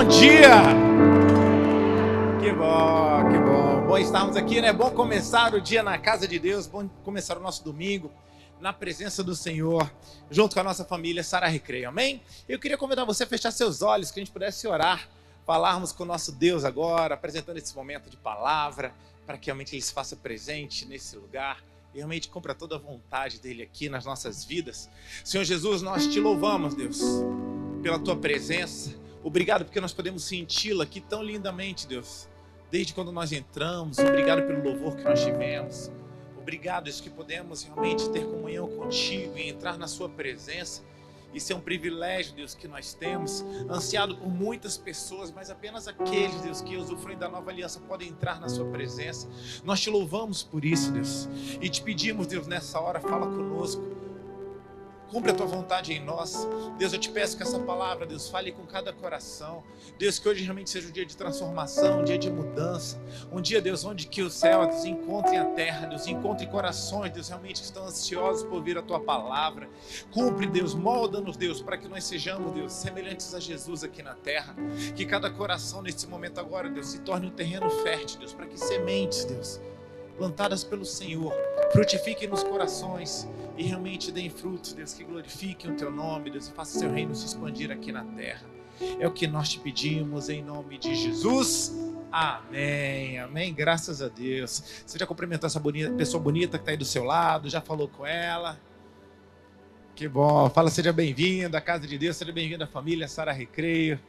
bom dia! Que bom, que bom. Bom estarmos aqui, né? Bom começar o dia na casa de Deus, bom começar o nosso domingo na presença do Senhor, junto com a nossa família Sara Recreio, amém? Eu queria convidar você a fechar seus olhos, que a gente pudesse orar, falarmos com o nosso Deus agora, apresentando esse momento de palavra, para que realmente Ele se faça presente nesse lugar e realmente cumpra toda a vontade dEle aqui nas nossas vidas. Senhor Jesus, nós te louvamos, Deus, pela Tua presença. Obrigado porque nós podemos senti-la aqui tão lindamente, Deus, desde quando nós entramos. Obrigado pelo louvor que nós tivemos. Obrigado, Deus, que podemos realmente ter comunhão contigo e entrar na sua presença. Isso é um privilégio, Deus, que nós temos, ansiado por muitas pessoas, mas apenas aqueles, Deus, que usufruem da nova aliança podem entrar na sua presença. Nós te louvamos por isso, Deus, e te pedimos, Deus, nessa hora, fala conosco. Cumpre a tua vontade em nós. Deus, eu te peço que essa palavra, Deus, fale com cada coração. Deus, que hoje realmente seja um dia de transformação, um dia de mudança. Um dia, Deus, onde que o céu, Deus, encontre a terra, Deus, encontre corações, Deus, realmente que estão ansiosos por ouvir a tua palavra. Cumpre, Deus, molda-nos, Deus, para que nós sejamos, Deus, semelhantes a Jesus aqui na terra. Que cada coração nesse momento agora, Deus, se torne um terreno fértil, Deus, para que sementes, Deus, plantadas pelo Senhor, frutifiquem nos corações e realmente deem frutos, Deus, que glorifiquem o teu nome, Deus, e faça o seu reino se expandir aqui na terra. É o que nós te pedimos em nome de Jesus. Amém, amém, graças a Deus. Você já cumprimentou essa pessoa bonita que está aí do seu lado? Já falou com ela? Que bom, fala, seja bem-vindo à casa de Deus, seja bem-vindo à família Sara Recreio.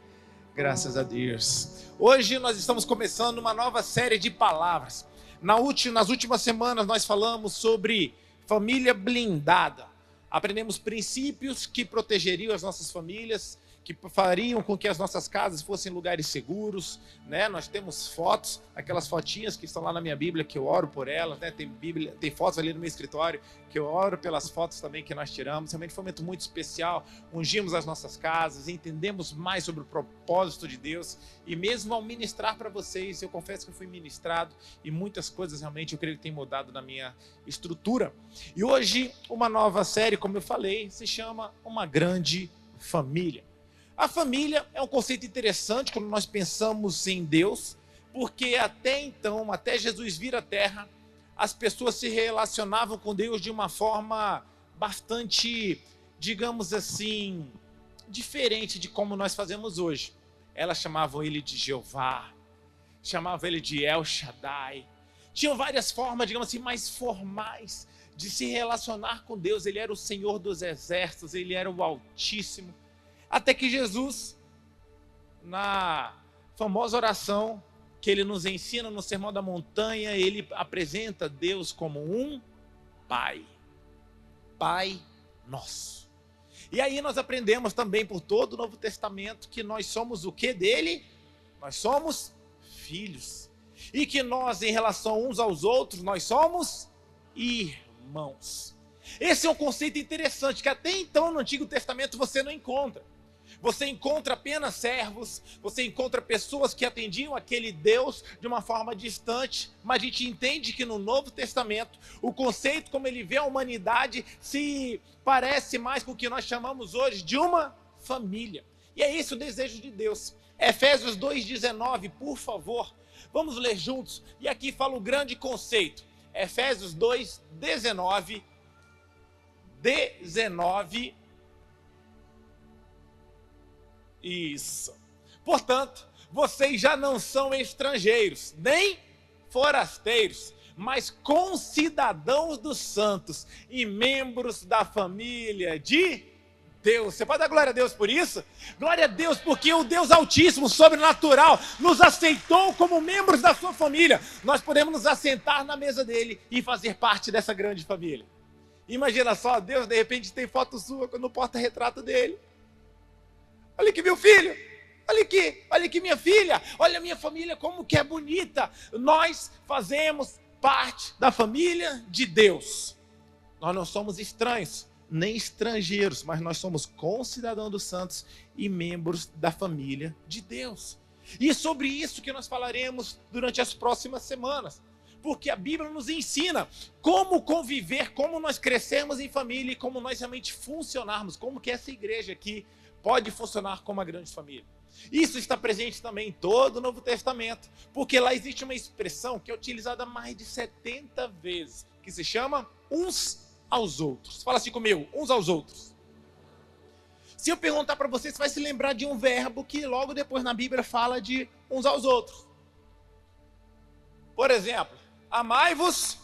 Graças a Deus. Hoje nós estamos começando uma nova série de palavras. Nas últimas semanas nós falamos sobre família blindada. Aprendemos princípios que protegeriam as nossas famílias, que fariam com que as nossas casas fossem lugares seguros, né? Nós temos fotos, aquelas fotinhas que estão lá na minha Bíblia, que eu oro por elas, né? Tem fotos ali no meu escritório, que eu oro pelas fotos também que nós tiramos. Realmente foi um momento muito especial. Ungimos as nossas casas, entendemos mais sobre o propósito de Deus. E mesmo ao ministrar para vocês, eu confesso que eu fui ministrado e muitas coisas realmente eu creio que tem mudado na minha estrutura. E hoje, uma nova série, como eu falei, se chama Uma Grande Família. A família é um conceito interessante quando nós pensamos em Deus, porque até então, até Jesus vir à Terra, as pessoas se relacionavam com Deus de uma forma bastante, digamos assim, diferente de como nós fazemos hoje. Elas chamavam ele de Jeová, chamavam ele de El Shaddai. Tinham várias formas, digamos assim, mais formais de se relacionar com Deus. Ele era o Senhor dos Exércitos, ele era o Altíssimo. Até que Jesus, na famosa oração que ele nos ensina no Sermão da Montanha, ele apresenta Deus como um Pai. Pai nosso. E aí nós aprendemos também por todo o Novo Testamento que nós somos o que dele? Nós somos filhos. E que nós, em relação uns aos outros, nós somos irmãos. Esse é um conceito interessante que até então no Antigo Testamento você não encontra. Você encontra apenas servos, você encontra pessoas que atendiam aquele Deus de uma forma distante, mas a gente entende que no Novo Testamento, o conceito como ele vê a humanidade se parece mais com o que nós chamamos hoje de uma família. E é esse o desejo de Deus. Efésios 2,19, por favor, vamos ler juntos. E aqui fala o grande conceito. Efésios 2,19, Isso. Portanto, vocês já não são estrangeiros, nem forasteiros, mas concidadãos dos santos e membros da família de Deus. Você pode dar glória a Deus por isso? Glória a Deus, porque o Deus Altíssimo, sobrenatural, nos aceitou como membros da sua família. Nós podemos nos assentar na mesa dele e fazer parte dessa grande família. Imagina só, Deus de repente tem foto sua no porta-retrato dele. Olha aqui meu filho, olha aqui minha filha, olha a minha família como que é bonita. Nós fazemos parte da família de Deus. Nós não somos estranhos, nem estrangeiros, mas nós somos concidadãos dos santos e membros da família de Deus. E é sobre isso que nós falaremos durante as próximas semanas. Porque a Bíblia nos ensina como conviver, como nós crescermos em família e como nós realmente funcionarmos, como que essa igreja aqui pode funcionar como uma grande família. Isso está presente também em todo o Novo Testamento, porque lá existe uma expressão que é utilizada mais de 70 vezes, que se chama uns aos outros. Fala assim comigo, uns aos outros. Se eu perguntar para você, você vai se lembrar de um verbo que logo depois na Bíblia fala de uns aos outros. Por exemplo, amai-vos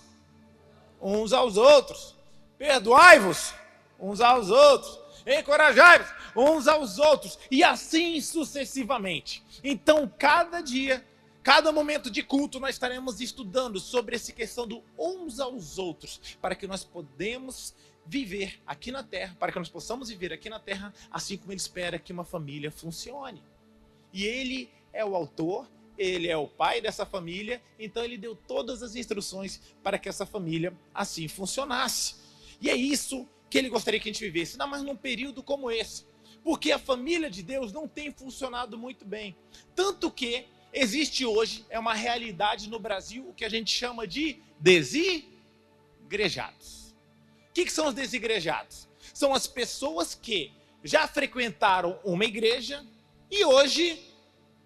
uns aos outros, perdoai-vos uns aos outros, encorajai-vos uns aos outros, e assim sucessivamente. Então, cada dia, cada momento de culto, nós estaremos estudando sobre essa questão do uns aos outros, para que nós possamos viver aqui na terra, para que nós possamos viver aqui na terra, assim como Ele espera que uma família funcione. E Ele é o autor, Ele é o pai dessa família, então Ele deu todas as instruções para que essa família assim funcionasse. E é isso que Ele gostaria que a gente vivesse, ainda mais num período como esse, porque a família de Deus não tem funcionado muito bem, tanto que existe hoje, é uma realidade no Brasil, o que a gente chama de desigrejados. O que são os desigrejados? São as pessoas que já frequentaram uma igreja e hoje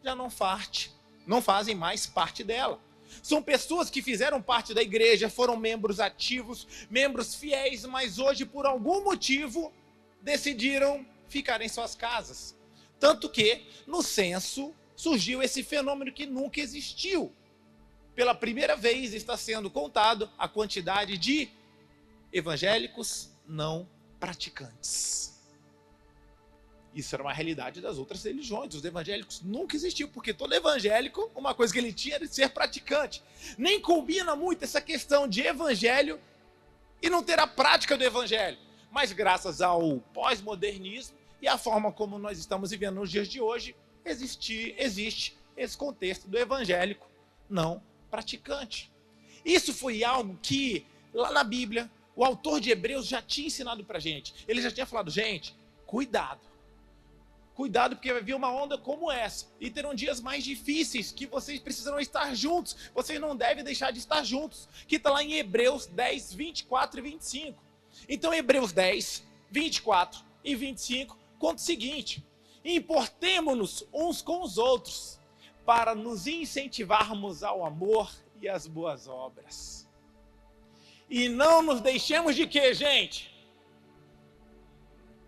já não fazem mais parte dela. São pessoas que fizeram parte da igreja, foram membros ativos, membros fiéis, mas hoje, por algum motivo, decidiram ficar em suas casas. Tanto que, no censo, surgiu esse fenômeno que nunca existiu. Pela primeira vez está sendo contado a quantidade de evangélicos não praticantes. Isso era uma realidade das outras religiões. Os evangélicos nunca existiu, porque todo evangélico, uma coisa que ele tinha era de ser praticante. Nem combina muito essa questão de evangelho e não ter a prática do evangelho. Mas graças ao pós-modernismo e a forma como nós estamos vivendo nos dias de hoje, existe esse contexto do evangélico não praticante. Isso foi algo que, lá na Bíblia, o autor de Hebreus já tinha ensinado para a gente. Ele já tinha falado, gente, cuidado. Cuidado, porque vai vir uma onda como essa. E terão dias mais difíceis que vocês precisarão estar juntos. Vocês não devem deixar de estar juntos. Que está lá em Hebreus 10, 24 e 25. Então, Hebreus 10, 24 e 25 conta o seguinte: importemo-nos uns com os outros para nos incentivarmos ao amor e às boas obras. E não nos deixemos de quê, gente?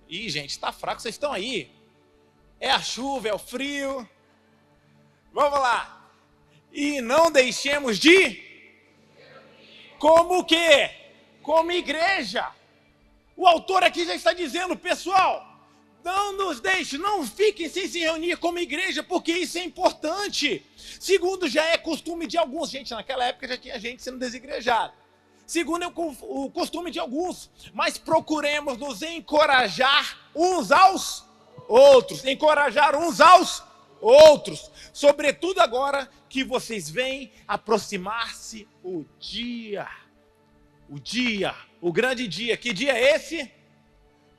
Ih, gente, está fraco, vocês estão aí. É a chuva, é o frio. Vamos lá. E não deixemos de... Como o quê? Como igreja. O autor aqui já está dizendo, pessoal, não nos deixe, não fiquem sem se reunir como igreja, porque isso é importante. Segundo, já é costume de alguns. Gente, naquela época já tinha gente sendo desigrejada. Segundo, é o costume de alguns. Mas procuremos nos encorajar uns aos outros. Encorajar uns aos outros. Sobretudo agora que vocês veem aproximar-se o grande dia. Que dia é esse?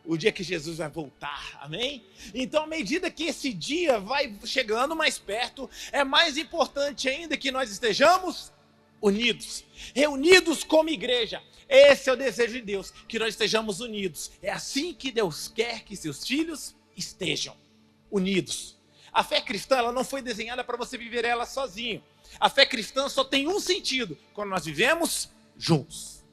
O dia que Jesus vai voltar, amém? Então, à medida que esse dia vai chegando mais perto, é mais importante ainda que nós estejamos unidos, reunidos como igreja. Esse é o desejo de Deus, que nós estejamos unidos. É assim que Deus quer que seus filhos estejam unidos. A fé cristã, ela não foi desenhada para você viver ela sozinho. A fé cristã só tem um sentido, quando nós vivemos juntos.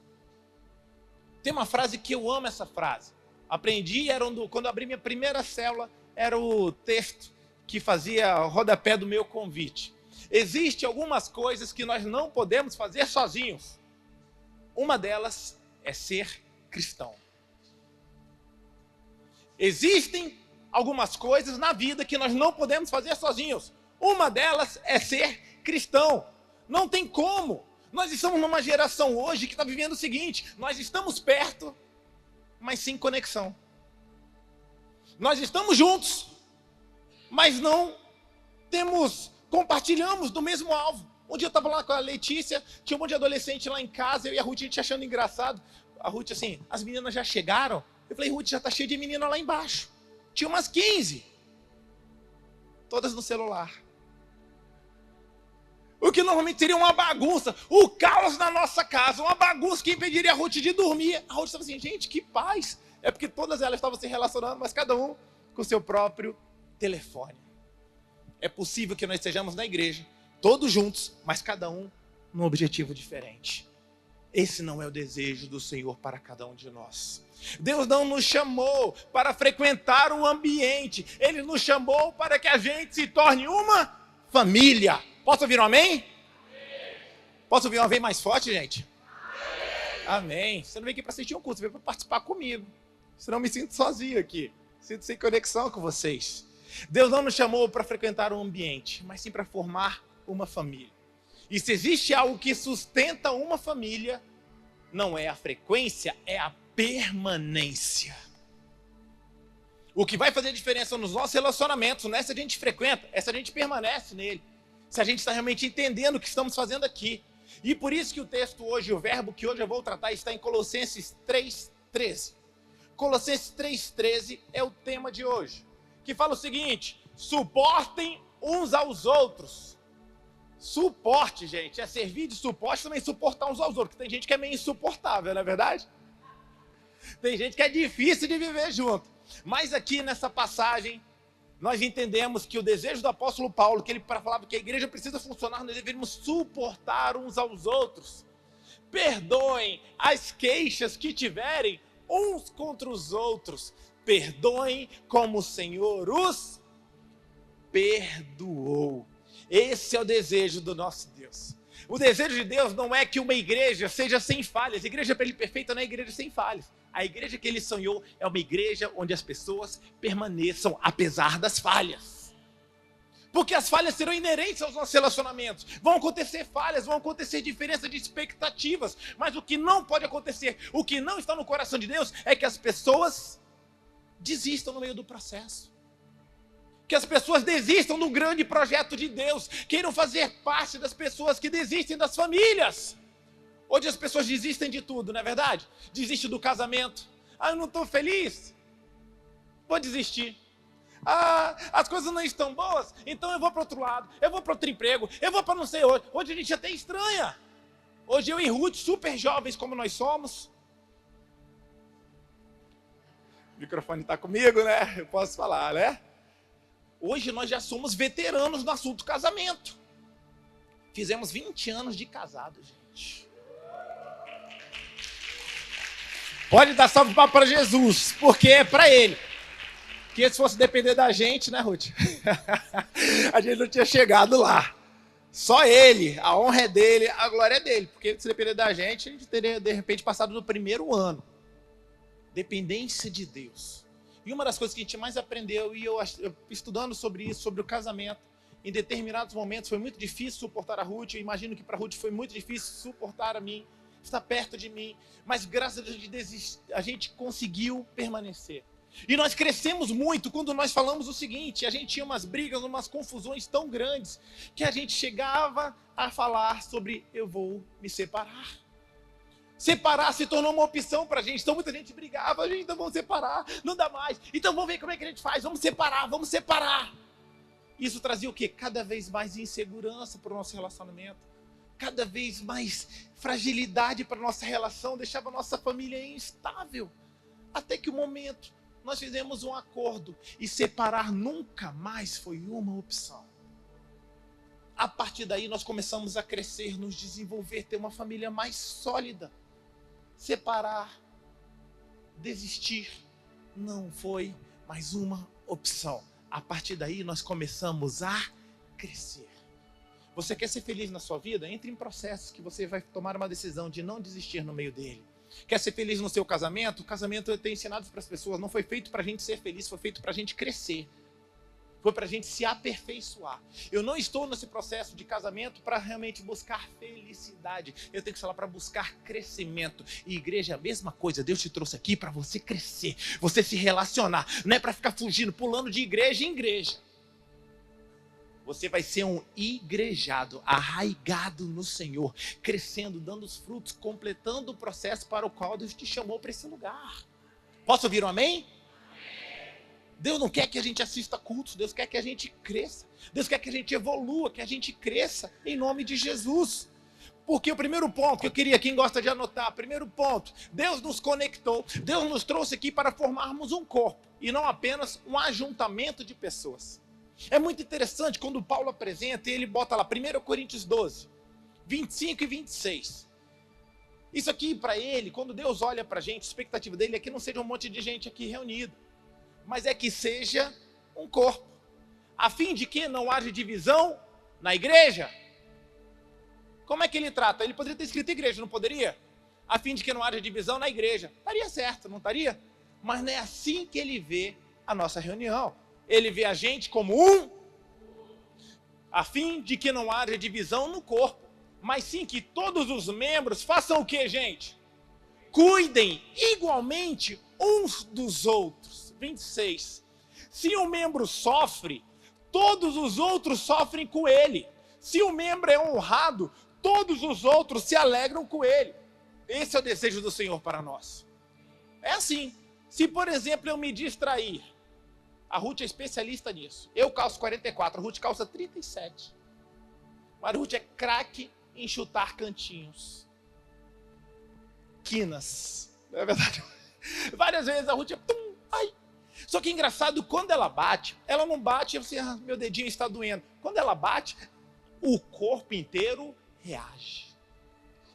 Tem uma frase que eu amo, essa frase. Aprendi, quando abri minha primeira célula, era o texto que fazia o rodapé do meu convite. Existem algumas coisas que nós não podemos fazer sozinhos. Uma delas é ser cristão. Existem algumas coisas na vida que nós não podemos fazer sozinhos. Uma delas é ser cristão. Não tem como. Nós estamos numa geração hoje que está vivendo o seguinte: nós estamos perto, mas sem conexão. Nós estamos juntos, mas não compartilhamos do mesmo alvo. Um dia eu estava lá com a Letícia, tinha um monte de adolescente lá em casa, eu e a Ruth, a gente achando engraçado. A Ruth assim, as meninas já chegaram? Eu falei, Ruth, já está cheio de menina lá embaixo. Tinha umas 15. Todas no celular. O que normalmente seria uma bagunça, o caos na nossa casa, uma bagunça que impediria a Ruth de dormir. A Ruth estava assim, gente, que paz. É porque todas elas estavam se relacionando, mas cada um com o seu próprio telefone. É possível que nós estejamos na igreja, todos juntos, mas cada um num objetivo diferente. Esse não é o desejo do Senhor para cada um de nós. Deus não nos chamou para frequentar um ambiente. Ele nos chamou para que a gente se torne uma família. Posso ouvir um amém? Posso ouvir um amém mais forte, gente? Amém. Você não veio aqui para assistir um curso, você veio para participar comigo. Senão eu me sinto sozinho aqui. Sinto sem conexão com vocês. Deus não nos chamou para frequentar um ambiente, mas sim para formar uma família. E se existe algo que sustenta uma família, não é a frequência, é a permanência. O que vai fazer diferença nos nossos relacionamentos não é se a gente frequenta, é se a gente permanece nele. Se a gente está realmente entendendo o que estamos fazendo aqui. E por isso que o texto hoje, o verbo que hoje eu vou tratar, está em Colossenses 3:13. Colossenses 3:13 é o tema de hoje, que fala o seguinte: suportem uns aos outros. Suporte, gente, é servir de suporte, também suportar uns aos outros, porque tem gente que é meio insuportável, não é verdade? Tem gente que é difícil de viver junto. Mas aqui nessa passagem, nós entendemos que o desejo do apóstolo Paulo, que ele falava que a igreja precisa funcionar, nós deveríamos suportar uns aos outros. Perdoem as queixas que tiverem uns contra os outros. Perdoem como o Senhor os perdoou. Esse é o desejo do nosso Deus. O desejo de Deus não é que uma igreja seja sem falhas. A igreja para ele perfeita não é igreja sem falhas. A igreja que ele sonhou é uma igreja onde as pessoas permaneçam apesar das falhas. Porque as falhas serão inerentes aos nossos relacionamentos. Vão acontecer falhas, vão acontecer diferença de expectativas. Mas o que não pode acontecer, o que não está no coração de Deus, é que as pessoas desistam no meio do processo. Que as pessoas desistam do grande projeto de Deus. Queiram fazer parte das pessoas que desistem das famílias. Hoje as pessoas desistem de tudo, não é verdade? Desistem do casamento. Eu não estou feliz? Vou desistir. As coisas não estão boas? Então eu vou para outro lado. Eu vou para outro emprego. Eu vou para não sei onde. Hoje a gente até estranha. Hoje eu e Ruth, super jovens como nós somos. O microfone está comigo, né? Eu posso falar, né? Hoje nós já somos veteranos no assunto casamento. Fizemos 20 anos de casado, gente. Pode dar salve para Jesus, porque é para ele. Porque se fosse depender da gente, né, Ruth? A gente não tinha chegado lá. Só ele, a honra é dele, a glória é dele. Porque se depender da gente, a gente teria, de repente, passado do primeiro ano. Dependência de Deus. E uma das coisas que a gente mais aprendeu, e eu estudando sobre isso, sobre o casamento, em determinados momentos foi muito difícil suportar a Ruth. Eu imagino que para a Ruth foi muito difícil suportar a mim, estar perto de mim. Mas graças a Deus a gente conseguiu permanecer. E nós crescemos muito quando nós falamos o seguinte: a gente tinha umas brigas, umas confusões tão grandes, que a gente chegava a falar sobre eu vou me separar. Separar se tornou uma opção para a gente. Então muita gente brigava, gente, então vamos separar, não dá mais. Então vamos ver como é que a gente faz, vamos separar, vamos separar. Isso trazia o quê? Cada vez mais insegurança para o nosso relacionamento. Cada vez mais fragilidade para a nossa relação, deixava a nossa família instável. Até que o momento, nós fizemos um acordo e separar nunca mais foi uma opção. A partir daí nós começamos a crescer, nos desenvolver, ter uma família mais sólida. Separar, desistir, não foi mais uma opção. A partir daí nós começamos a crescer. Você quer ser feliz na sua vida? Entre em processos que você vai tomar uma decisão de não desistir no meio dele. Quer ser feliz no seu casamento? O casamento eu tenho ensinado para as pessoas, não foi feito para a gente ser feliz, foi feito para a gente crescer. Foi para a gente se aperfeiçoar. Eu não estou nesse processo de casamento para realmente buscar felicidade. Eu tenho que estar lá para buscar crescimento. E igreja é a mesma coisa. Deus te trouxe aqui para você crescer, você se relacionar. Não é para ficar fugindo, pulando de igreja em igreja. Você vai ser um igrejado, arraigado no Senhor, crescendo, dando os frutos, completando o processo para o qual Deus te chamou para esse lugar. Posso ouvir um amém? Deus não quer que a gente assista cultos, Deus quer que a gente cresça. Deus quer que a gente evolua, que a gente cresça em nome de Jesus. Porque o primeiro ponto que eu queria, quem gosta de anotar, primeiro ponto, Deus nos conectou, Deus nos trouxe aqui para formarmos um corpo e não apenas um ajuntamento de pessoas. É muito interessante quando Paulo apresenta e ele bota lá 1 Coríntios 12, 25 e 26. Isso aqui para ele, quando Deus olha para a gente, a expectativa dele é que não seja um monte de gente aqui reunida, mas é que seja um corpo, a fim de que não haja divisão na igreja. Como é que ele trata? Ele poderia ter escrito igreja, não poderia? A fim de que não haja divisão na igreja. Estaria certo, não estaria? Mas não é assim que ele vê a nossa reunião. Ele vê a gente como um, a fim de que não haja divisão no corpo, mas sim que todos os membros façam o que, gente? Cuidem igualmente uns dos outros. 26. Se um membro sofre, todos os outros sofrem com ele. Se o membro é honrado, todos os outros se alegram com ele. Esse é o desejo do Senhor para nós. É assim. Se, por exemplo, eu me distrair, a Ruth é especialista nisso. Eu calço 44, a Ruth calça 37. Mas a Ruth é craque em chutar cantinhos. Quinas. Não é verdade? Várias vezes a Ruth é... Ai. Só que é engraçado, quando ela bate, ela não bate assim, meu dedinho está doendo. Quando ela bate, o corpo inteiro reage.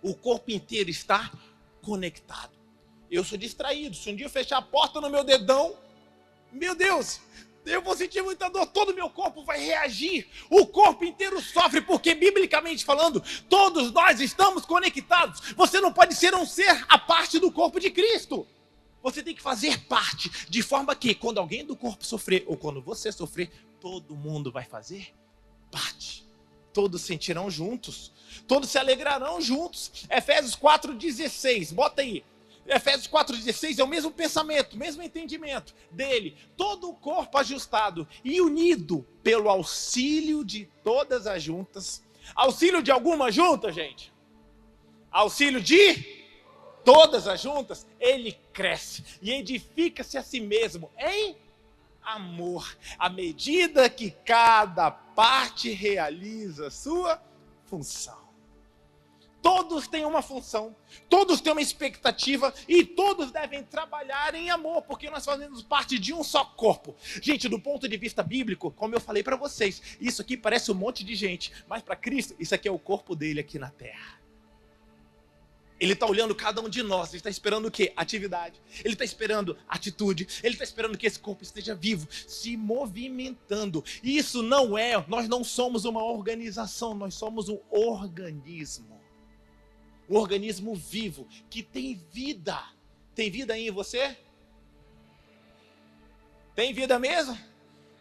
O corpo inteiro está conectado. Eu sou distraído. Se um dia eu fechar a porta no meu dedão, meu Deus, eu vou sentir muita dor, todo o meu corpo vai reagir. O corpo inteiro sofre, porque biblicamente falando, todos nós estamos conectados. Você não pode ser um ser à parte do corpo de Cristo. Você tem que fazer parte, de forma que quando alguém do corpo sofrer, ou quando você sofrer, todo mundo vai fazer parte. Todos sentirão juntos, todos se alegrarão juntos. Efésios 4,16, bota aí. Efésios 4,16 é o mesmo pensamento, o mesmo entendimento dele. Todo o corpo ajustado e unido pelo auxílio de todas as juntas. Auxílio de alguma junta, gente? Auxílio de todas as juntas. Ele cresce e edifica-se a si mesmo em amor, à medida que cada parte realiza a sua função. Todos têm uma função, todos têm uma expectativa e todos devem trabalhar em amor, porque nós fazemos parte de um só corpo. Gente, do ponto de vista bíblico, como eu falei para vocês, isso aqui parece um monte de gente, mas para Cristo, isso aqui é o corpo dele aqui na terra. Ele está olhando cada um de nós, ele está esperando o quê? Atividade. Ele está esperando atitude, ele está esperando que esse corpo esteja vivo, se movimentando. E isso não é, nós não somos uma organização, nós somos um organismo. Um organismo vivo, que tem vida. Tem vida aí em você? Tem vida mesmo?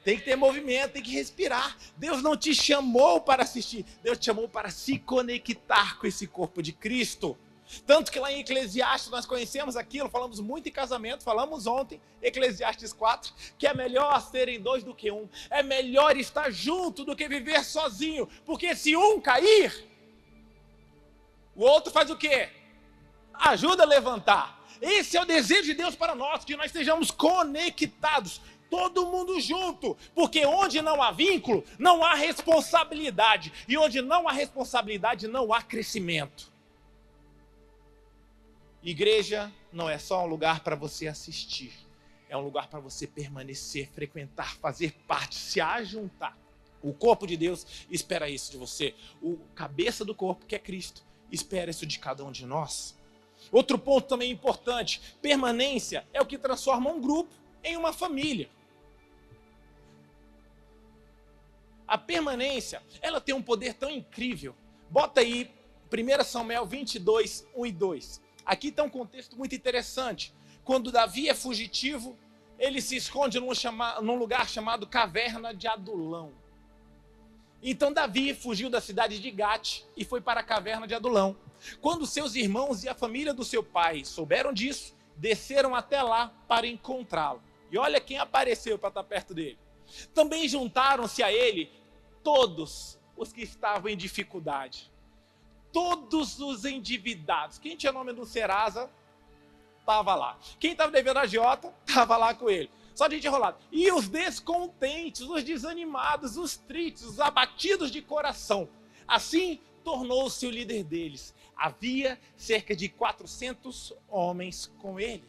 Tem que ter movimento, tem que respirar. Deus não te chamou para assistir, Deus te chamou para se conectar com esse corpo de Cristo. Tanto que lá em Eclesiastes nós conhecemos aquilo, falamos muito em casamento, falamos ontem, Eclesiastes 4, que é melhor serem dois do que um. É melhor estar junto do que viver sozinho, porque se um cair, o outro faz o quê? Ajuda a levantar. Esse é o desejo de Deus para nós, que nós estejamos conectados, todo mundo junto, porque onde não há vínculo, não há responsabilidade, e onde não há responsabilidade, não há crescimento. Igreja não é só um lugar para você assistir, é um lugar para você permanecer, frequentar, fazer parte, se ajuntar. O corpo de Deus espera isso de você. O cabeça do corpo, que é Cristo, espera isso de cada um de nós. Outro ponto também importante, permanência é o que transforma um grupo em uma família. A permanência, ela tem um poder tão incrível. Bota aí 1 Samuel 22, 1 e 2. Aqui está um contexto muito interessante. Quando Davi é fugitivo, ele se esconde num lugar chamado Caverna de Adulão. Então Davi fugiu da cidade de Gate e foi para a Caverna de Adulão. Quando seus irmãos e a família do seu pai souberam disso, desceram até lá para encontrá-lo. E olha quem apareceu para estar perto dele. Também juntaram-se a ele todos os que estavam em dificuldade. Todos os endividados. Quem tinha nome do Serasa, estava lá. Quem estava devendo a agiota, estava lá com ele. Só de gente enrolada. E os descontentes, os desanimados, os tristes, os abatidos de coração. Assim, tornou-se o líder deles. Havia cerca de 400 homens com ele.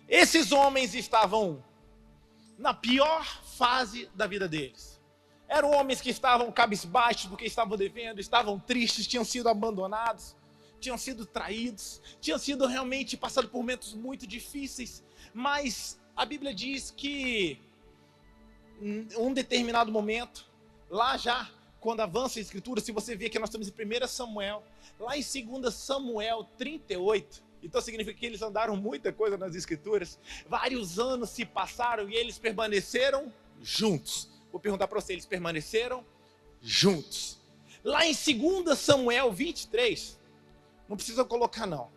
Esses homens estavam na pior fase da vida deles. Eram homens que estavam cabisbaixos porque estavam devendo, estavam tristes, tinham sido abandonados, tinham sido traídos, tinham sido realmente passados por momentos muito difíceis. Mas a Bíblia diz que em um determinado momento, lá já, quando avança a Escritura, se você vê que nós estamos em 1 Samuel, lá em 2 Samuel 38, então significa que eles andaram muita coisa nas Escrituras, vários anos se passaram e eles permaneceram juntos. Vou perguntar para você, eles permaneceram juntos. Lá em 2 Samuel 23, não precisa colocar não,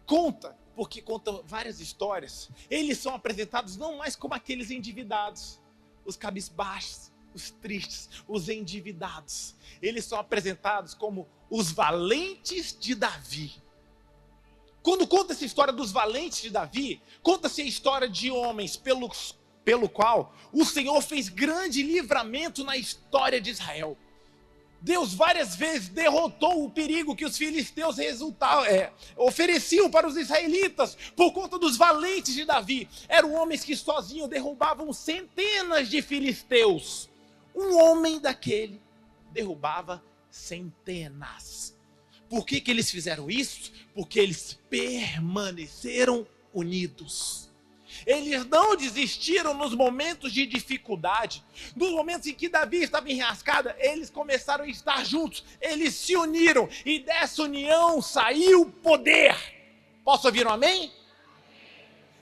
conta, porque conta várias histórias, eles são apresentados não mais como aqueles endividados, os cabisbaixos, os tristes, os endividados. Eles são apresentados como os valentes de Davi. Quando conta essa história dos valentes de Davi, conta-se a história de homens pelo qual o Senhor fez grande livramento na história de Israel. Deus várias vezes derrotou o perigo que os filisteus ofereciam para os israelitas por conta dos valentes de Davi. Eram homens que sozinhos derrubavam centenas de filisteus. Um homem daquele derrubava centenas. Por que eles fizeram isso? Porque eles permaneceram unidos. Eles não desistiram nos momentos de dificuldade. Nos momentos em que Davi estava enrascada, eles começaram a estar juntos. Eles se uniram e dessa união saiu poder. Posso ouvir um amém?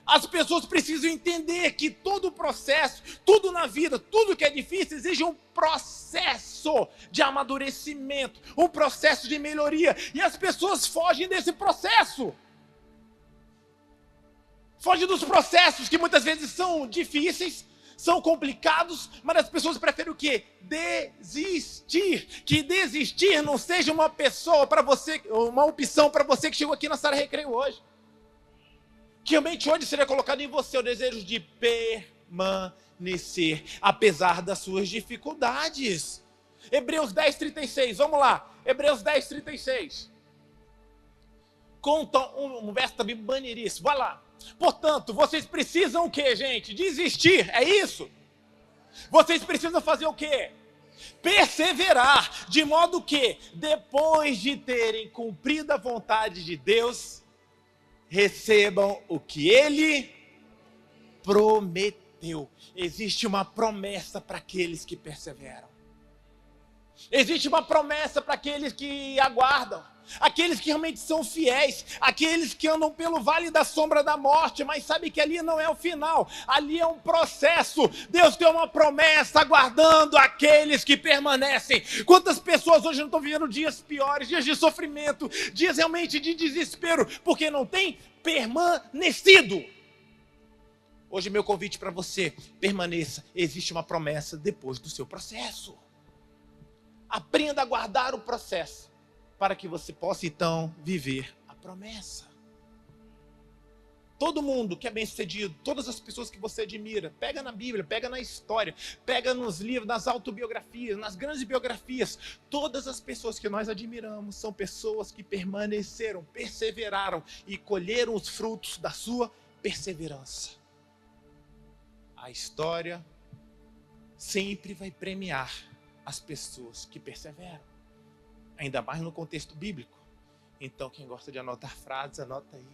As pessoas precisam entender que todo o processo, tudo na vida, tudo que é difícil, exige um processo de amadurecimento, um processo de melhoria. E as pessoas fogem desse processo. Fogem dos processos que muitas vezes são difíceis, são complicados, mas as pessoas preferem o quê? Desistir. Que desistir não seja uma pessoa para você, uma opção para você que chegou aqui na sala de recreio hoje. Que realmente hoje seria colocado em você o desejo de permanecer, apesar das suas dificuldades. Hebreus 10:36, vamos lá. Hebreus 10:36. Conta um verso também maneiríssimo, vai lá. Portanto, vocês precisam o quê, gente? Desistir, é isso? Vocês precisam fazer o quê? Perseverar, de modo que, depois de terem cumprido a vontade de Deus, recebam o que Ele prometeu. Existe uma promessa para aqueles que perseveram. Existe uma promessa para aqueles que aguardam. Aqueles que realmente são fiéis, aqueles que andam pelo vale da sombra da morte, mas sabe que ali não é o final, ali é um processo. Deus tem uma promessa aguardando aqueles que permanecem. Quantas pessoas hoje não estão vivendo dias piores, dias de sofrimento, dias realmente de desespero, porque não tem permanecido. Hoje meu convite para você, permaneça, existe uma promessa depois do seu processo. Aprenda a guardar o processo, para que você possa então viver a promessa. Todo mundo que é bem sucedido, todas as pessoas que você admira, pega na Bíblia, pega na história, pega nos livros, nas autobiografias, nas grandes biografias, todas as pessoas que nós admiramos são pessoas que permaneceram, perseveraram e colheram os frutos da sua perseverança. A história sempre vai premiar as pessoas que perseveram. Ainda mais no contexto bíblico. Então, quem gosta de anotar frases, anota aí.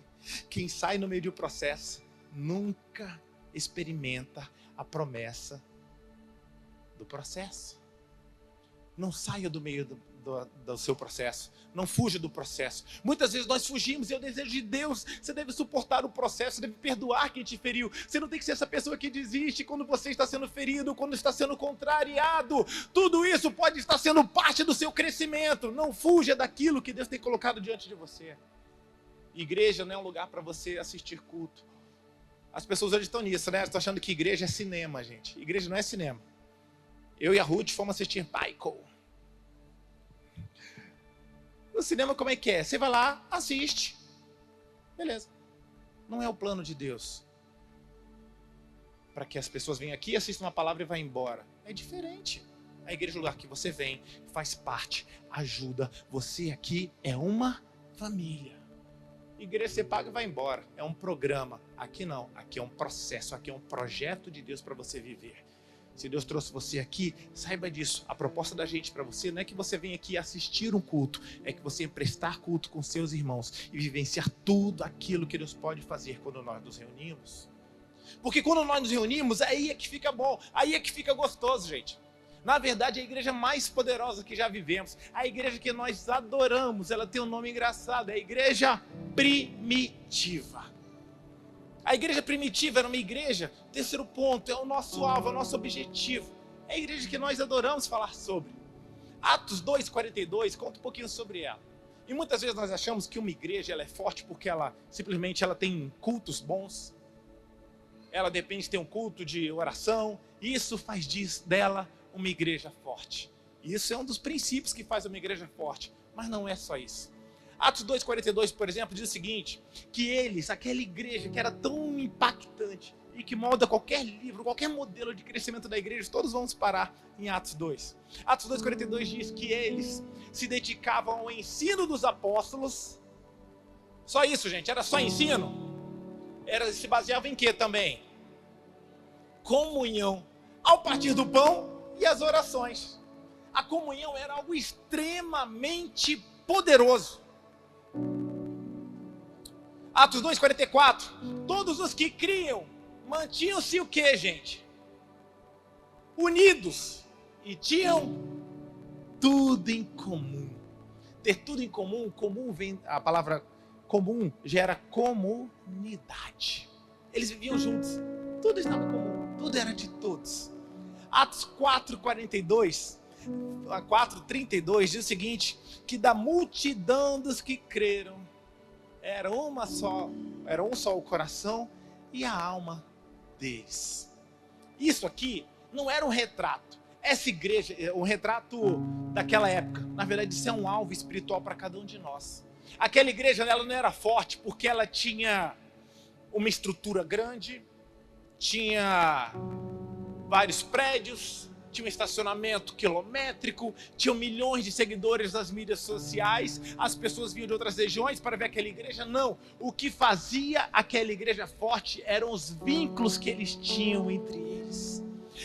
Quem sai no meio de um processo, nunca experimenta a promessa do processo. Não saia do meio do seu processo. Não fuja do processo. Muitas vezes nós fugimos e é o desejo de Deus. Você deve suportar o processo, você deve perdoar quem te feriu. Você não tem que ser essa pessoa que desiste quando você está sendo ferido, quando está sendo contrariado. Tudo isso pode estar sendo parte do seu crescimento. Não fuja daquilo que Deus tem colocado diante de você. Igreja não é um lugar para você assistir culto. As pessoas hoje estão nisso, né? Estão achando que igreja é cinema, gente. Igreja não é cinema. Eu e a Ruth fomos assistir Michael. No cinema, como é que é? Você vai lá, assiste. Beleza. Não é o plano de Deus para que as pessoas venham aqui, assistam uma palavra e vão embora. É diferente. A igreja é o lugar que você vem, faz parte, ajuda. Você aqui é uma família. Igreja você paga e vai embora. É um programa. Aqui não. Aqui é um processo. Aqui é um projeto de Deus para você viver. Se Deus trouxe você aqui, saiba disso. A proposta da gente para você não é que você venha aqui assistir um culto. É que você prestar culto com seus irmãos e vivenciar tudo aquilo que Deus pode fazer quando nós nos reunimos. Porque quando nós nos reunimos, aí é que fica bom. Aí é que fica gostoso, gente. Na verdade, a igreja mais poderosa que já vivemos, a igreja que nós adoramos, ela tem um nome engraçado, é a igreja primitiva. A igreja primitiva era uma igreja, terceiro ponto, é o nosso alvo, é o nosso objetivo. É a igreja que nós adoramos falar sobre. Atos 2:42 conta um pouquinho sobre ela. E muitas vezes nós achamos que uma igreja ela é forte porque ela simplesmente ela tem cultos bons. Ela depende de ter um culto de oração. Isso faz dela uma igreja forte. Isso é um dos princípios que faz uma igreja forte. Mas não é só isso. Atos 2:42, por exemplo, diz o seguinte, que aquela igreja que era tão impactante e que molda qualquer livro, qualquer modelo de crescimento da igreja, todos vamos parar em Atos 2. Atos 2:42 diz que eles se dedicavam ao ensino dos apóstolos. Só isso, gente, era só ensino? Se baseava em quê também? Comunhão, ao partir do pão e as orações. A comunhão era algo extremamente poderoso. Atos 2:44, todos os que criam mantinham-se o quê, gente? Unidos e tinham tudo em comum. Ter tudo em comum, a palavra comum gera comunidade. Eles viviam juntos, tudo estava comum, tudo era de todos. Atos 4:32, 4:32 diz o seguinte, que da multidão dos que creram, era um só o coração e a alma deles. Isso aqui não era um retrato. Essa igreja, um retrato daquela época, na verdade isso é um alvo espiritual para cada um de nós. Aquela igreja ela não era forte porque ela tinha uma estrutura grande, tinha vários prédios, tinha um estacionamento quilométrico, tinham milhões de seguidores nas mídias sociais, as pessoas vinham de outras regiões para ver aquela igreja. Não, o que fazia aquela igreja forte eram os vínculos que eles tinham entre eles.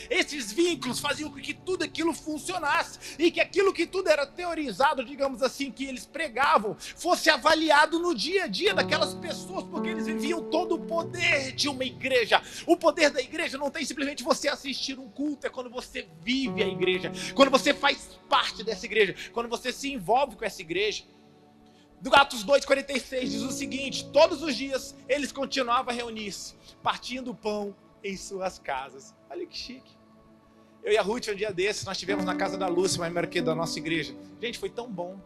Esses vínculos faziam com que tudo aquilo funcionasse e que aquilo que tudo era teorizado, digamos assim, que eles pregavam, fosse avaliado no dia a dia daquelas pessoas, porque eles viviam todo o poder de uma igreja. O poder da igreja não tem simplesmente você assistir um culto, é quando você vive a igreja, quando você faz parte dessa igreja, quando você se envolve com essa igreja. Do Atos 2:46 diz o seguinte, todos os dias eles continuavam a reunir-se, partindo o pão em suas casas. Olha que chique. Eu e a Ruth, um dia desses, nós estivemos na casa da Lúcia, uma irmã aqui da nossa igreja. Gente, foi tão bom.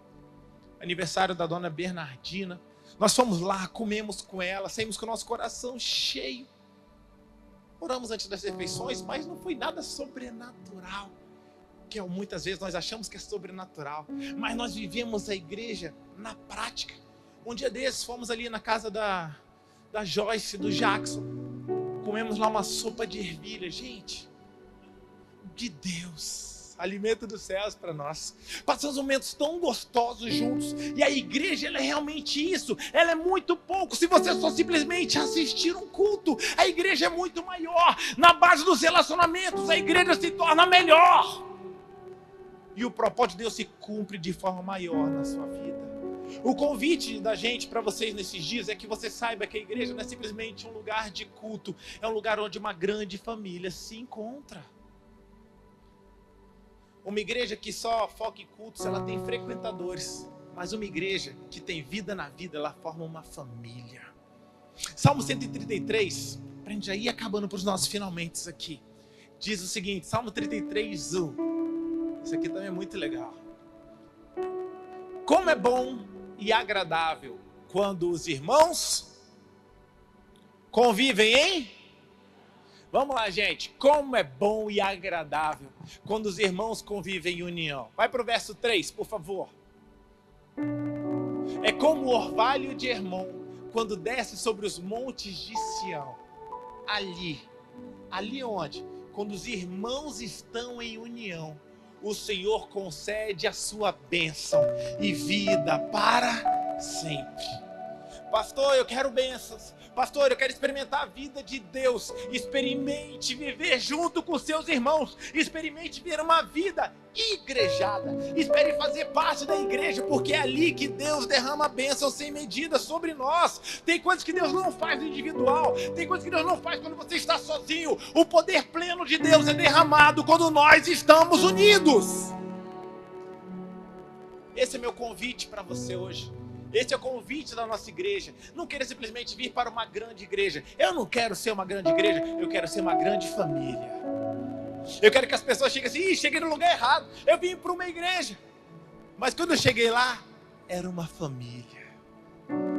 Aniversário da dona Bernardina. Nós fomos lá, comemos com ela, saímos com o nosso coração cheio. Oramos antes das refeições, mas não foi nada sobrenatural. Que muitas vezes nós achamos que é sobrenatural. Mas nós vivemos a igreja na prática. Um dia desses, fomos ali na casa da Joyce, do Jackson. Comemos lá uma sopa de ervilha, gente, de Deus, alimento dos céus para nós. Passamos momentos tão gostosos juntos. E a igreja, ela é realmente isso. Ela é muito pouco se você só simplesmente assistir um culto. A igreja é muito maior. Na base dos relacionamentos, a igreja se torna melhor. E o propósito de Deus se cumpre de forma maior na sua vida. O convite da gente para vocês nesses dias é que você saiba que a igreja não é simplesmente um lugar de culto, é um lugar onde uma grande família se encontra. Uma igreja que só foca em cultos, ela tem frequentadores, mas uma igreja que tem vida na vida, ela forma uma família. Salmo 133, para a gente já ir acabando para os nossos finalmente aqui, diz o seguinte, Salmo 33:1, isso aqui também é muito legal. Como é bom e agradável quando os irmãos convivem em... Vamos lá, gente. Como é bom e agradável quando os irmãos convivem em união. Vai para o verso 3, por favor. É como o orvalho de Hermon quando desce sobre os montes de Sião. Ali onde? Quando os irmãos estão em união, o Senhor concede a sua bênção e vida para sempre. Pastor, eu quero bênçãos. Pastor, eu quero experimentar a vida de Deus. Experimente viver junto com seus irmãos. Experimente ver uma vida igrejada. Espere fazer parte da igreja, porque é ali que Deus derrama bênçãos sem medida sobre nós. Tem coisas que Deus não faz no individual. Tem coisas que Deus não faz quando você está sozinho. O poder pleno de Deus é derramado quando nós estamos unidos. Esse é meu convite para você hoje. Esse é o convite da nossa igreja. Não queira simplesmente vir para uma grande igreja. Eu não quero ser uma grande igreja, eu quero ser uma grande família. Eu quero que as pessoas cheguem assim: cheguei no lugar errado, eu vim para uma igreja. Mas quando eu cheguei lá, era uma família.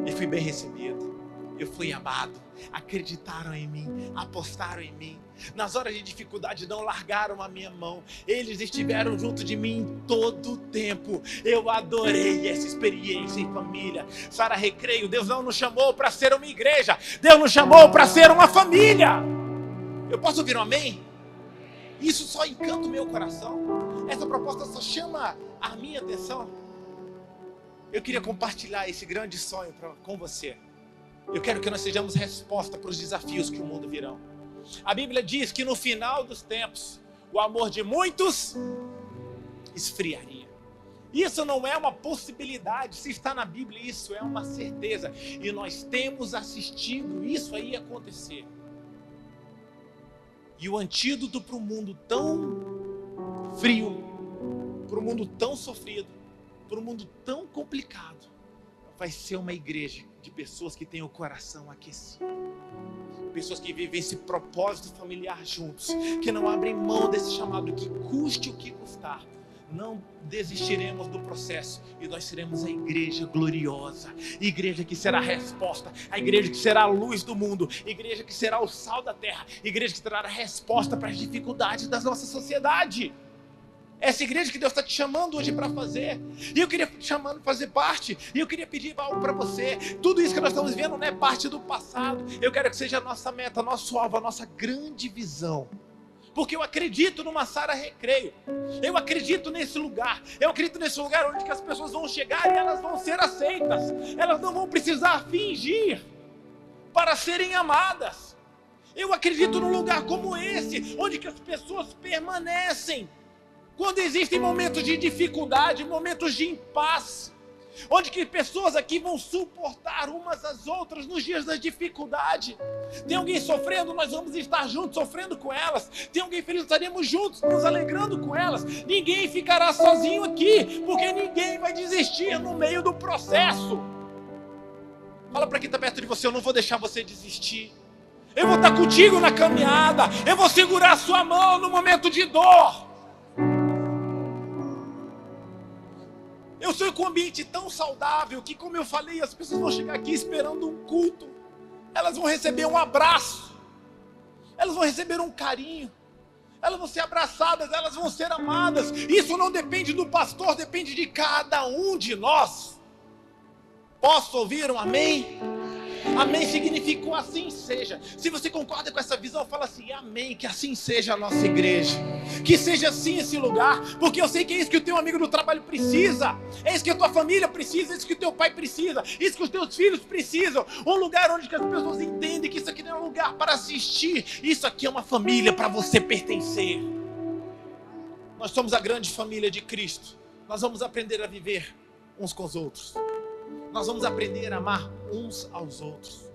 E fui bem recebido. Eu fui amado. Acreditaram em mim, apostaram em mim. Nas horas de dificuldade não largaram a minha mão. Eles estiveram junto de mim todo o tempo. Eu adorei essa experiência em família. Sara Recreio, Deus não nos chamou para ser uma igreja. Deus nos chamou para ser uma família. Eu posso ouvir um amém? Isso só encanta o meu coração. Essa proposta só chama a minha atenção. Eu queria compartilhar esse grande sonho com você. Eu quero que nós sejamos resposta para os desafios que o mundo virão. A Bíblia diz que no final dos tempos, o amor de muitos esfriaria. Isso não é uma possibilidade, se está na Bíblia, isso é uma certeza. E nós temos assistido isso aí acontecer. E o antídoto para um mundo tão frio, para um mundo tão sofrido, para um mundo tão complicado, vai ser uma igreja de pessoas que têm o coração aquecido. Pessoas que vivem esse propósito familiar juntos, que não abrem mão desse chamado, que custe o que custar. Não desistiremos do processo e nós seremos a igreja gloriosa, igreja que será a resposta, a igreja que será a luz do mundo, igreja que será o sal da terra, igreja que terá a resposta para as dificuldades da nossa sociedade. Essa igreja que Deus está te chamando hoje para fazer. E eu queria te chamando para fazer parte. E eu queria pedir algo para você. Tudo isso que nós estamos vendo não é parte do passado. Eu quero que seja a nossa meta, nosso alvo, a nossa grande visão. Porque eu acredito numa Sara Recreio. Eu acredito nesse lugar. Eu acredito nesse lugar onde que as pessoas vão chegar e elas vão ser aceitas. Elas não vão precisar fingir para serem amadas. Eu acredito num lugar como esse, onde que as pessoas permanecem. Quando existem momentos de dificuldade, momentos de impasse, onde que pessoas aqui vão suportar umas às outras nos dias da dificuldade. Tem alguém sofrendo, nós vamos estar juntos sofrendo com elas. Tem alguém feliz, estaremos juntos nos alegrando com elas. Ninguém ficará sozinho aqui, porque ninguém vai desistir no meio do processo. Fala para quem está perto de você: eu não vou deixar você desistir. Eu vou estar contigo na caminhada. Eu vou segurar a sua mão no momento de dor. Eu sou com um ambiente tão saudável que, como eu falei, as pessoas vão chegar aqui esperando um culto. Elas vão receber um abraço. Elas vão receber um carinho. Elas vão ser abraçadas, elas vão ser amadas. Isso não depende do pastor, depende de cada um de nós. Posso ouvir um amém? Amém significou assim seja. Se você concorda com essa visão, fala assim: amém, que assim seja a nossa igreja. Que seja assim esse lugar, porque eu sei que é isso que o teu amigo do trabalho precisa. É isso que a tua família precisa, é isso que o teu pai precisa, é isso que os teus filhos precisam. Um lugar onde as pessoas entendem que isso aqui não é um lugar para assistir. Isso aqui é uma família para você pertencer. Nós somos a grande família de Cristo. Nós vamos aprender a viver uns com os outros. Nós vamos aprender a amar uns aos outros,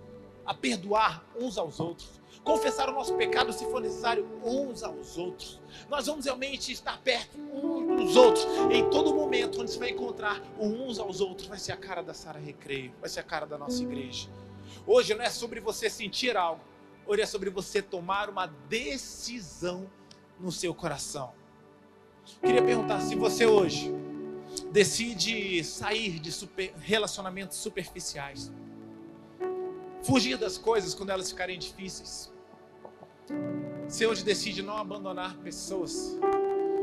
a perdoar uns aos outros, confessar o nosso pecado se for necessário uns aos outros. Nós vamos realmente estar perto uns dos outros. Em todo momento onde você vai encontrar o uns aos outros, vai ser a cara da Sara Recreio, vai ser a cara da nossa igreja. Hoje não é sobre você sentir algo, hoje é sobre você tomar uma decisão no seu coração. Queria perguntar, se você hoje decide sair de relacionamentos superficiais, fugir das coisas quando elas ficarem difíceis, se hoje decide não abandonar pessoas,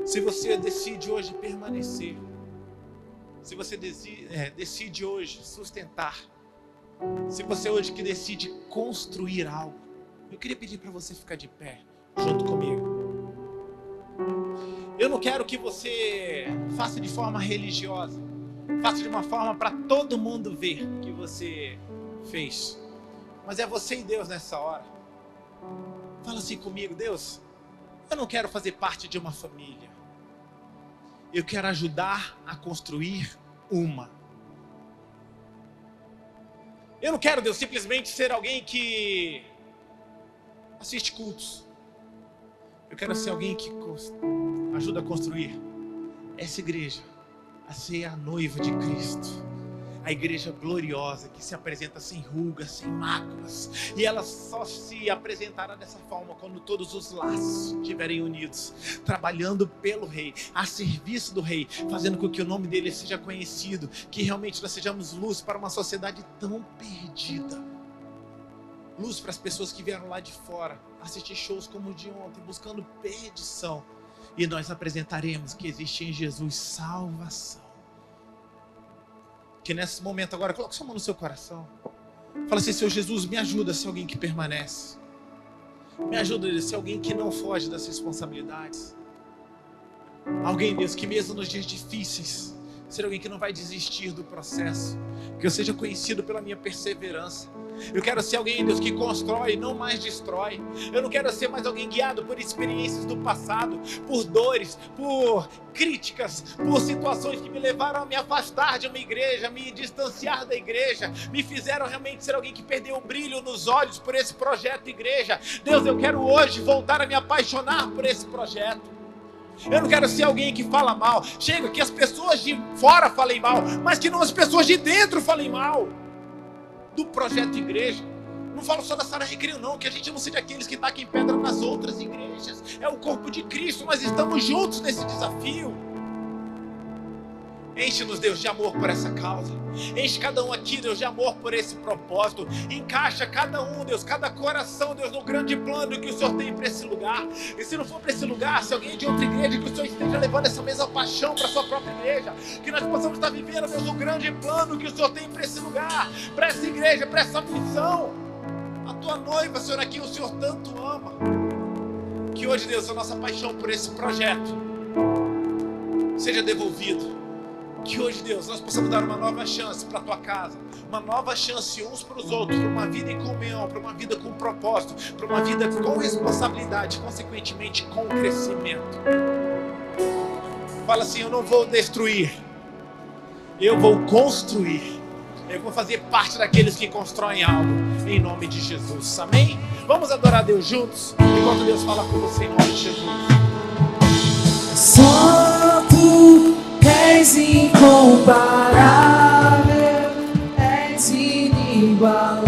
se você decide hoje permanecer, se você decide hoje sustentar, se você hoje que decide construir algo, eu queria pedir para você ficar de pé junto comigo. Eu não quero que você faça de forma religiosa, faça de uma forma para todo mundo ver que você fez. Mas é você e Deus nessa hora. Fala assim comigo: Deus, eu não quero fazer parte de uma família. Eu quero ajudar a construir uma. Eu não quero, Deus, simplesmente ser alguém que assiste cultos. Eu quero ser alguém que ajuda a construir essa igreja a ser a noiva de Cristo. A igreja gloriosa que se apresenta sem rugas, sem máculas. E ela só se apresentará dessa forma quando todos os laços estiverem unidos, trabalhando pelo Rei, a serviço do Rei, fazendo com que o nome dele seja conhecido, que realmente nós sejamos luz para uma sociedade tão perdida. Luz para as pessoas que vieram lá de fora assistir shows como o de ontem, buscando perdição. E nós apresentaremos que existe em Jesus salvação. Que nesse momento agora, coloque sua mão no seu coração. Fala assim: Senhor Jesus, me ajuda a ser alguém que permanece. Me ajuda a ser alguém que não foge das responsabilidades. Alguém, Deus, que mesmo nos dias difíceis, ser alguém que não vai desistir do processo. Que eu seja conhecido pela minha perseverança. Eu quero ser alguém, Deus, que constrói, não mais destrói. Eu não quero ser mais alguém guiado por experiências do passado, por dores, por críticas, por situações que me levaram a me afastar de uma igreja, me distanciar da igreja, me fizeram realmente ser alguém que perdeu o brilho nos olhos por esse projeto igreja. Deus, eu quero hoje voltar a me apaixonar por esse projeto. Eu não quero ser alguém que fala mal. Chega que as pessoas de fora falem mal, mas que não as pessoas de dentro falem mal do projeto igreja. Não falo só da Sara Recreio não, que a gente não seja aqueles que tacam pedra nas outras igrejas. É o corpo de Cristo, nós estamos juntos nesse desafio. Enche-nos, Deus, de amor por essa causa. Enche cada um aqui, Deus, de amor por esse propósito. Encaixa cada um, Deus, cada coração, Deus, no grande plano que o Senhor tem para esse lugar. E se não for para esse lugar, se alguém de outra igreja, que o Senhor esteja levando essa mesma paixão para a sua própria igreja. Que nós possamos estar vivendo, Deus, o grande plano que o Senhor tem para esse lugar, para essa igreja, para essa missão. A tua noiva, Senhor, aqui o Senhor tanto ama. Que hoje, Deus, a nossa paixão por esse projeto seja devolvido. Que hoje, Deus, nós possamos dar uma nova chance para a tua casa, uma nova chance uns para os outros, para uma vida em comunhão, para uma vida com propósito, para uma vida com responsabilidade, consequentemente com crescimento. Fala assim: eu não vou destruir, eu vou construir, eu vou fazer parte daqueles que constroem algo, em nome de Jesus, amém? Vamos adorar a Deus juntos, enquanto Deus fala com você em nome de Jesus. Só tu és incomparável, és inigualável.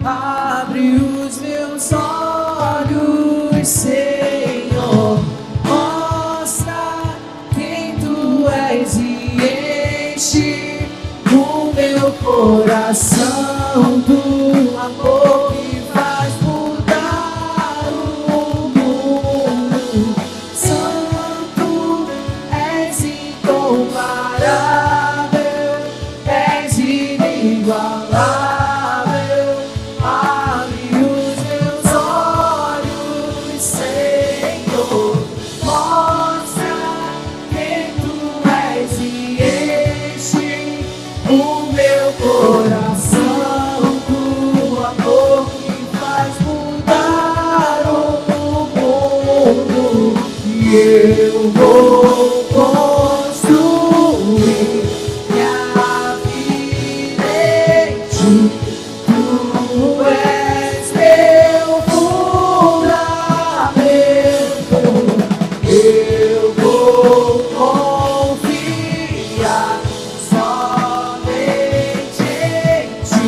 Abre os meus olhos, Senhor, mostra quem tu és e enche o meu coração do amor que faz mudar o mundo. Santo, és incomparável, és inigualável. Abre os meus olhos, Senhor, mostra quem tu és e enche o meu coração do amor que faz mudar o mundo. E eu vou construir minha vida em ti. Tu és meu fundamento. Eu vou confiar somente em ti.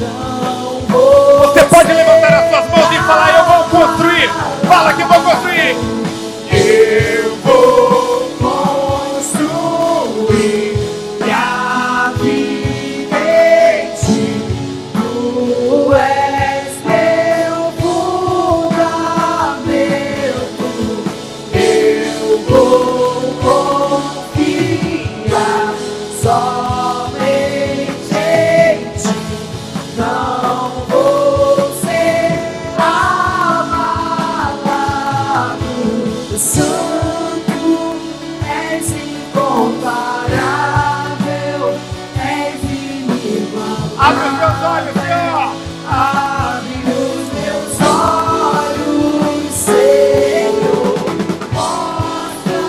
Não vou. Você pode levantar as suas mãos e falar: eu vou construir. Fala que eu vou construir. Eu olhos, Senhor. Abre os meus olhos, Senhor. Mostra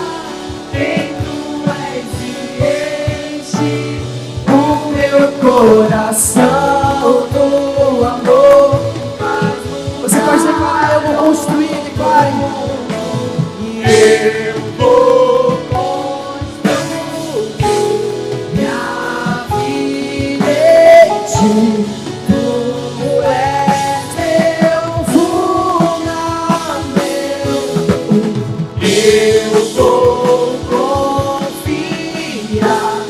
quem tu és e enche o meu coração do amor. Você pode declarar, eu vou construir, declare. Eu vou construir minha vida em ti. Tu és meu fundamento. Eu vou confiar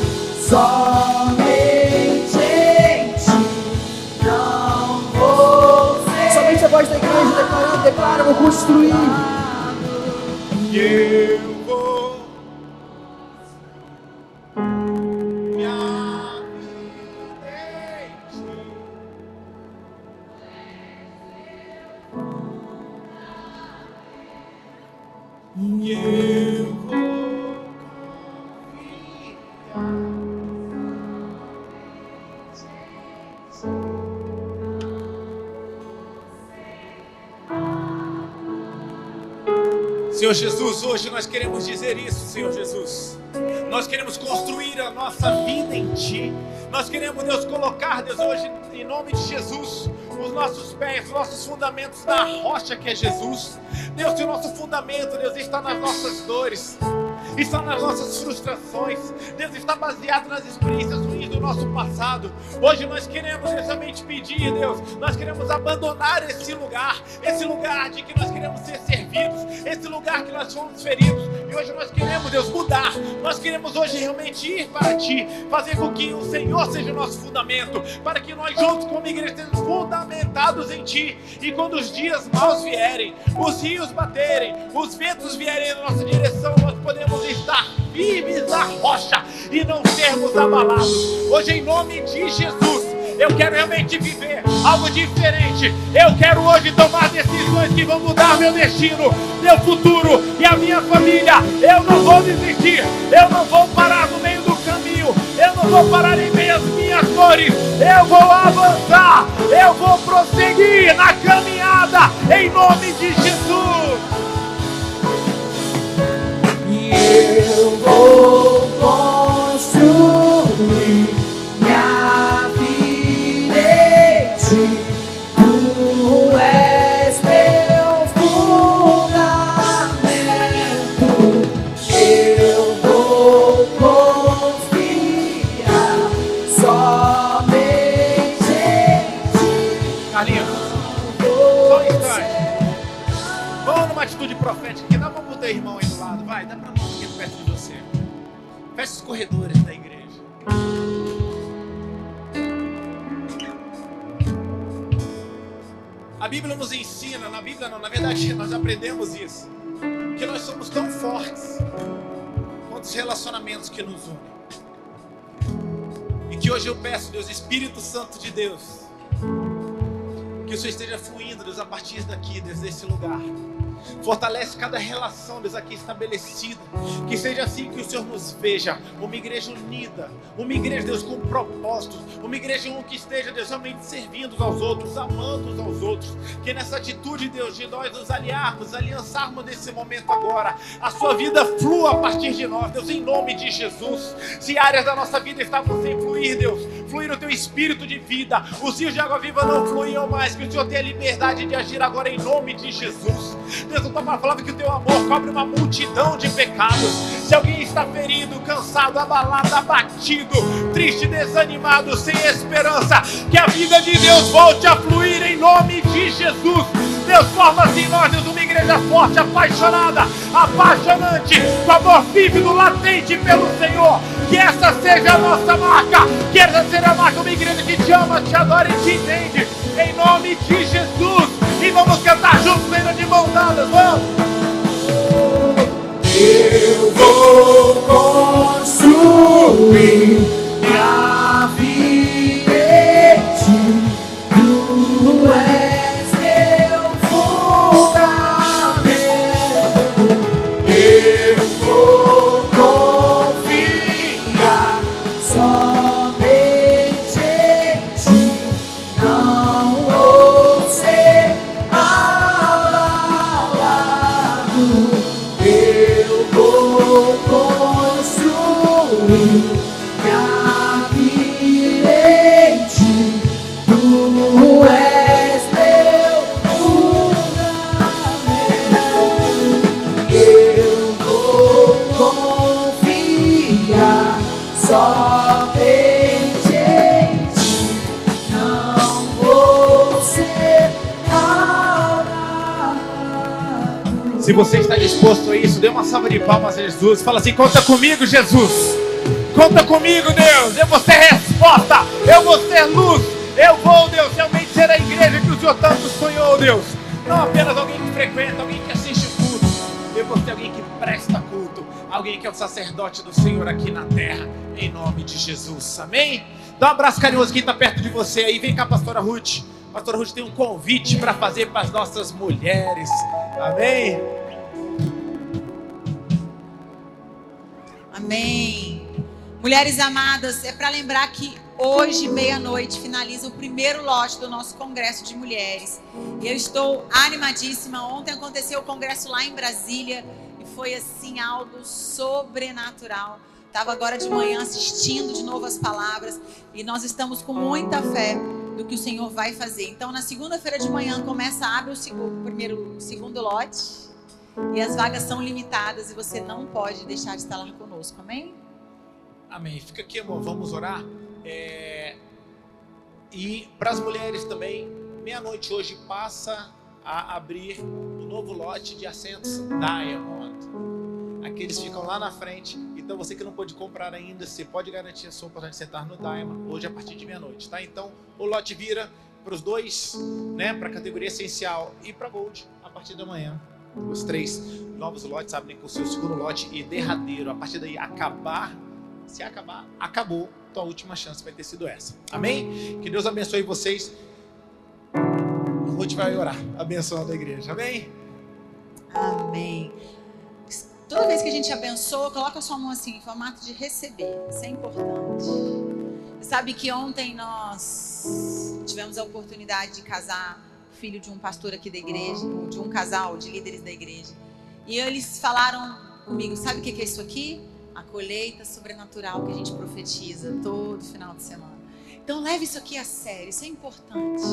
somente em ti. Não vou ser. Somente a voz da igreja declarando, declara, eu vou construir. Eu vou minha vida em ti. E eu vou Senhor Jesus, hoje nós queremos dizer isso, Senhor Jesus. Nós queremos construir a nossa vida em Ti. Nós queremos, Deus, colocar, Deus, hoje, em nome de Jesus, os nossos pés, os nossos fundamentos na rocha que é Jesus. Deus, que o nosso fundamento, Deus, está nas nossas dores, está nas nossas frustrações. Deus, está baseado nas experiências ruins do nosso passado. Hoje nós queremos somente pedir, Deus, nós queremos abandonar esse lugar de que nós queremos ser servidos, esse lugar que nós fomos feridos. E hoje nós queremos, Deus, mudar. Nós queremos hoje realmente ir para Ti, fazer com que o Senhor seja o nosso fundamento, para que nós juntos como igreja estejamos fundamentados em Ti. E quando os dias maus vierem, os rios baterem, os ventos vierem na nossa direção, nós podemos estar firmes na rocha e não sermos abalados. Hoje, em nome de Jesus, eu quero realmente viver algo diferente. Eu quero hoje tomar decisões que vão mudar meu destino, meu futuro e a minha família. Eu não vou desistir, eu não vou parar no meio do caminho, eu não vou parar em meio às minhas dores. Eu vou avançar, eu vou prosseguir na caminhada, em nome de Jesus. Eu vou construir minha vida em Ti. Tu és meu fundamento. Eu vou confiar somente em Ti. Carlinhos, só um instante. Vamos numa atitude profética aqui. Dá pra botar o irmão aí do lado, vai, dá pra mão aqui perto de você. Fecha os corredores da igreja. A Bíblia nos ensina, na Bíblia não, na verdade nós aprendemos isso, que nós somos tão fortes quanto os relacionamentos que nos unem. E que hoje eu peço, Deus, Espírito Santo de Deus, que o Senhor esteja fluindo, Deus, a partir daqui, Deus, desse lugar. Fortalece cada relação, Deus, aqui estabelecida. Que seja assim que o Senhor nos veja. Uma igreja unida, uma igreja, Deus, com propósitos. Uma igreja que esteja, Deus, realmente servindo uns aos outros, amando uns aos outros. Que nessa atitude, Deus, de nós nos aliançarmos nesse momento agora, a sua vida flua a partir de nós, Deus, em nome de Jesus. Se áreas da nossa vida estavam sem fluir, Deus, fluir o Teu Espírito de vida, os rios de água viva não fluíam mais. Que o Senhor tenha liberdade de agir agora em nome de Jesus. Deus, a Tua palavra que o Teu amor cobre uma multidão de pecados. Se alguém está ferido, cansado, abalado, abatido, triste, desanimado, sem esperança, que a vida de Deus volte a fluir em nome de Jesus. Deus, forma-se em nós, Deus, uma igreja forte, apaixonada, apaixonante, com amor vívido, latente pelo Senhor. Que essa seja a nossa marca, que essa seja a marca, uma igreja que te ama, te adora e te entende, em nome de Jesus. E vamos cantar juntos, ainda de mãos dadas, vamos! Eu vou construir minha vida em Ti. Tu és meu fundamento. Eu vou confiar somente em Ti. Tu és meu fundamento, eu vou confiar somente em ti, não vou ser abalado. Se você está disposto a isso, dê uma salva de palmas a Jesus. Fala assim: conta comigo, Jesus. Conta comigo, Deus. Eu vou ser resposta. Eu vou ser luz. Eu vou, Deus, realmente ser a igreja que o Senhor tanto sonhou, Deus. Não apenas alguém que frequenta, alguém que assiste culto. Eu vou ser alguém que presta culto. Alguém que é o sacerdote do Senhor aqui na terra. Em nome de Jesus. Amém? Dá um abraço carinhoso quem está perto de você aí. Vem cá, pastora Ruth. Pastora Ruth tem um convite para fazer para as nossas mulheres. Amém? Amém. Mulheres amadas, é para lembrar que hoje, meia-noite, finaliza o primeiro lote do nosso Congresso de Mulheres. E eu estou animadíssima. Ontem aconteceu o congresso lá em Brasília e foi assim algo sobrenatural. Estava agora de manhã assistindo de novo as palavras e nós estamos com muita fé do que o Senhor vai fazer. Então, na segunda-feira de manhã abre o segundo lote e as vagas são limitadas e você não pode deixar de estar lá conosco. Amém? Amém. Fica aqui, amor. Vamos orar. E para as mulheres também, meia-noite hoje passa a abrir um novo lote de assentos Diamond. Aqueles ficam lá na frente. Então você que não pôde comprar ainda, você pode garantir a sua oportunidade de sentar no Diamond hoje a partir de meia-noite, tá? Então o lote vira para os dois, né? Para a categoria essencial e para Gold a partir da manhã. Os 3 novos lotes abrem com o seu segundo lote e derradeiro. A partir daí se acabar, acabou. Tua última chance vai ter sido essa. Amém? Que Deus abençoe vocês. O Ruth vai orar, abençoando a igreja. Amém? Amém. Toda vez que a gente abençoa, coloca a sua mão assim, em formato de receber. Isso é importante. Você sabe que ontem nós tivemos a oportunidade de casar o filho de um pastor aqui da igreja, de um casal de líderes da igreja. E eles falaram comigo, sabe o que é isso aqui? A colheita sobrenatural que a gente profetiza todo final de semana. Então leve isso aqui a sério, isso é importante.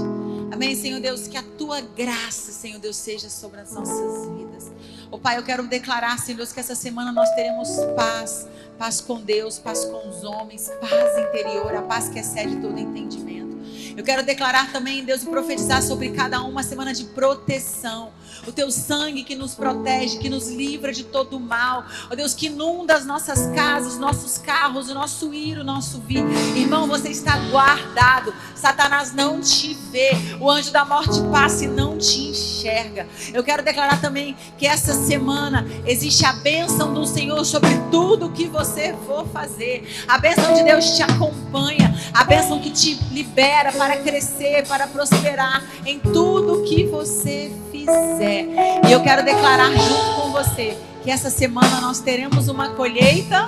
Amém, Senhor Deus, que a tua graça, Senhor Deus, seja sobre as nossas vidas. Ó Pai, eu quero declarar, Senhor Deus, que essa semana nós teremos paz, paz com Deus, paz com os homens, paz interior, a paz que excede todo entendimento. Eu quero declarar também, Deus, e profetizar sobre cada uma semana de proteção. O teu sangue que nos protege, que nos livra de todo o mal. Ó Deus, que inunda as nossas casas, os nossos carros, o nosso ir, o nosso vir. Irmão, você está guardado. Satanás não te vê. O anjo da morte passa e não te enxerga. Eu quero declarar também que essa semana existe a bênção do Senhor sobre tudo que você for fazer. A bênção de Deus te acompanha. A bênção que te libera para crescer, para prosperar em tudo que você fizer. E eu quero declarar junto com você que essa semana nós teremos uma colheita.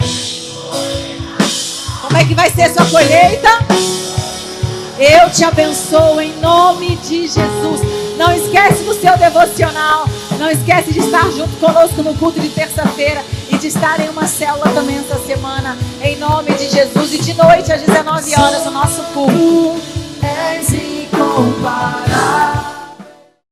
Como é que vai ser a sua colheita? Eu te abençoo em nome de Jesus. Não esquece do seu devocional. Não esquece de estar junto conosco no culto de terça-feira e de estar em uma célula também essa semana. Em nome de Jesus. E de noite às 19 horas o nosso culto. És incomparável.